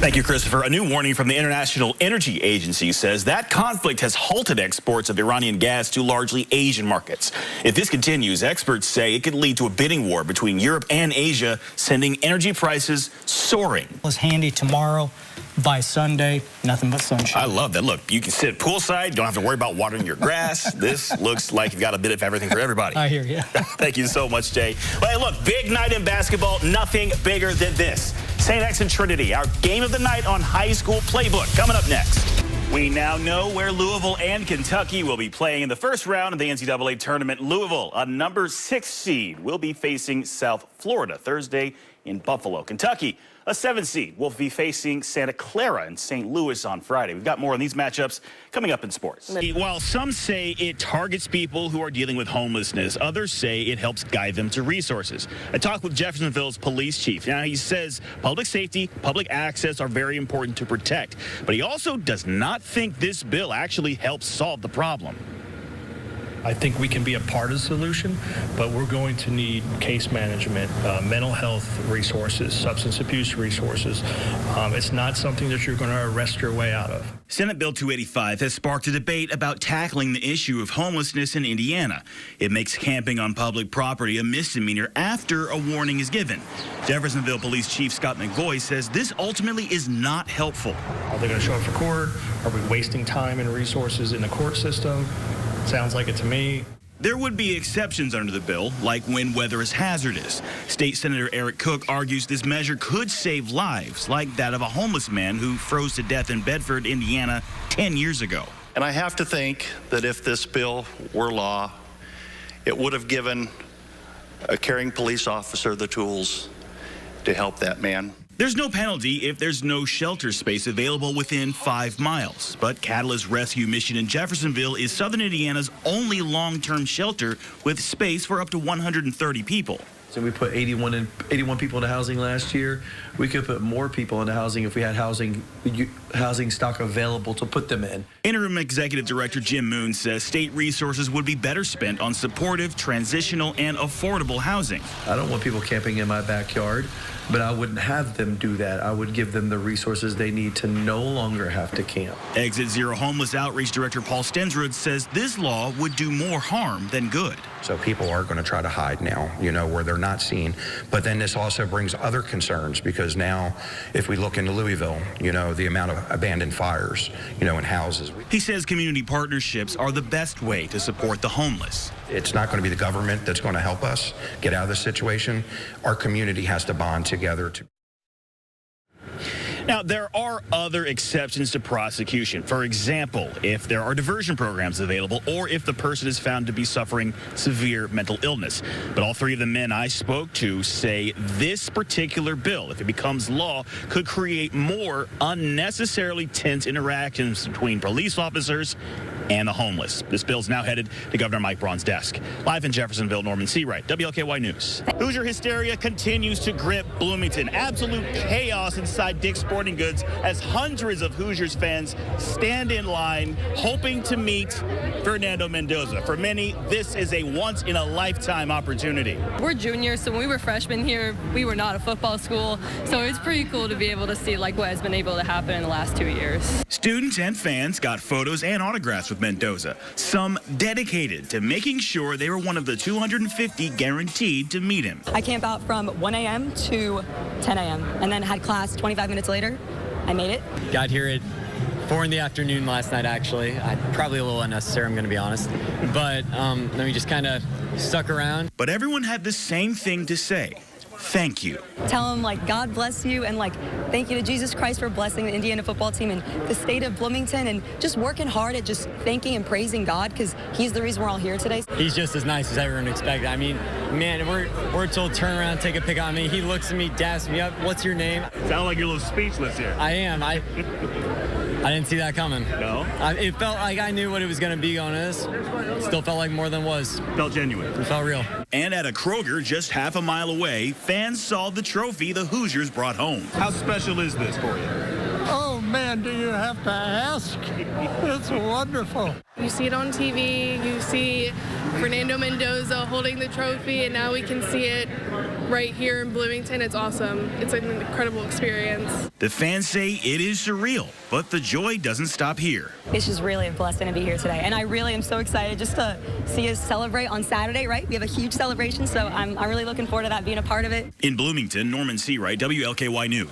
Thank you, Christopher. A new warning from the International Energy Agency says that conflict has halted exports of Iranian gas to largely Asian markets. If this continues, experts say it could lead to a bidding war between Europe and Asia, sending energy prices soaring. It was handy tomorrow. By Sunday, nothing but sunshine. I love that. Look, you can sit poolside. Don't have to worry about watering your grass. This looks like you've got a bit of everything for everybody. I hear you. Thank you so much, Jay. Well, hey, look, big night in basketball. Nothing bigger than this. St. X and Trinity, our game of the night on High School Playbook. Coming up next. We now know where Louisville and Kentucky will be playing in the first round of the NCAA tournament. Louisville, a number 6 seed, will be facing South Florida Thursday in Buffalo. Kentucky, a 7 seed, will be facing Santa Clara in St. Louis on Friday. We've got more on these matchups coming up in sports. While some say it targets people who are dealing with homelessness, others say it helps guide them to resources. I talked with Jeffersonville's police chief. Now, he says public safety, public access are very important to protect, but he also does not think this bill actually helps solve the problem. I think we can be a part of the solution, but we're going to need case management, mental health resources, substance abuse resources. It's not something that you're going to arrest your way out of. Senate Bill 285 has sparked a debate about tackling the issue of homelessness in Indiana. It makes camping on public property a misdemeanor after a warning is given. Jeffersonville Police Chief Scott McGoy says this ultimately is not helpful. Are they going to show up for court? Are we wasting time and resources in the court system? Sounds like it to me. There would be exceptions under the bill, like when weather is hazardous. State Senator Eric Cook argues this measure could save lives, like that of a homeless man who froze to death in Bedford, Indiana, 10 years ago. And I have to think that if this bill were law, it would have given a caring police officer the tools to help that man. There's no penalty if there's no shelter space available within 5 miles. But Catalyst Rescue Mission in Jeffersonville is Southern Indiana's only long-term shelter with space for up to 130 people. So we put 81 people into housing last year. We could put more people into housing if we had housing stock available to put them in. Interim Executive Director Jim Moon says state resources would be better spent on supportive, transitional, and affordable housing. I don't want people camping in my backyard, but I wouldn't have them do that. I would give them the resources they need to no longer have to camp. Exit Zero Homeless Outreach Director Paul Stensrud says this law would do more harm than good. So people are going to try to hide now, where they're not seen. But then this also brings other concerns because now if we look into Louisville, the amount of abandoned fires, in houses. He says community partnerships are the best way to support the homeless. It's not going to be the government that's going to help us get out of this situation. Our community has to bond together to. Now, there are other exceptions to prosecution. For example, if there are diversion programs available or if the person is found to be suffering severe mental illness. But all 3 of the men I spoke to say this particular bill, if it becomes law, could create more unnecessarily tense interactions between police officers and the homeless. This bill is now headed to Governor Mike Braun's desk. Live in Jeffersonville, Norman Seawright, WLKY News. Hoosier hysteria continues to grip Bloomington. Absolute chaos inside Dick's Sporting Goods as hundreds of Hoosiers fans stand in line hoping to meet Fernando Mendoza. For many, this is a once-in-a-lifetime opportunity. We're juniors, so when we were freshmen here, we were not a football school, so it's pretty cool to be able to see what has been able to happen in the last 2 years. Students and fans got photos and autographs with Mendoza, some dedicated to making sure they were one of the 250 guaranteed to meet him. I camped out from 1 a.m. to 10 a.m. and then had class 25 minutes later. I made it. Got here at 4 in the afternoon last night, actually. Probably a little unnecessary, I'm going to be honest. But then we just kind of stuck around. But everyone had the same thing to say. Thank you. Tell them, God bless you, and, thank you to Jesus Christ for blessing the Indiana football team and the state of Bloomington, and just working hard at just thanking and praising God, because he's the reason we're all here today. He's just as nice as everyone expected. I mean, man, we're told turn around, take a pic on me. He looks at me, daps me up. What's your name? Sound like you're a little speechless here. I am. I didn't see that coming. No? It felt like I knew what it was going to be on this. Still felt like more than was. Felt genuine. It felt real. And at a Kroger just half a mile away, fans saw the trophy the Hoosiers brought home. How special is this for you? Oh, man, do you have to ask? It's wonderful. You see it on TV, you see Fernando Mendoza holding the trophy, and now we can see it right here in Bloomington. It's awesome. It's an incredible experience. The fans say it is surreal, but the joy doesn't stop here. It's just really a blessing to be here today. And I really am so excited just to see us celebrate on Saturday, right? We have a huge celebration, so I'm really looking forward to that, being a part of it. In Bloomington, Norman Seawright, WLKY News.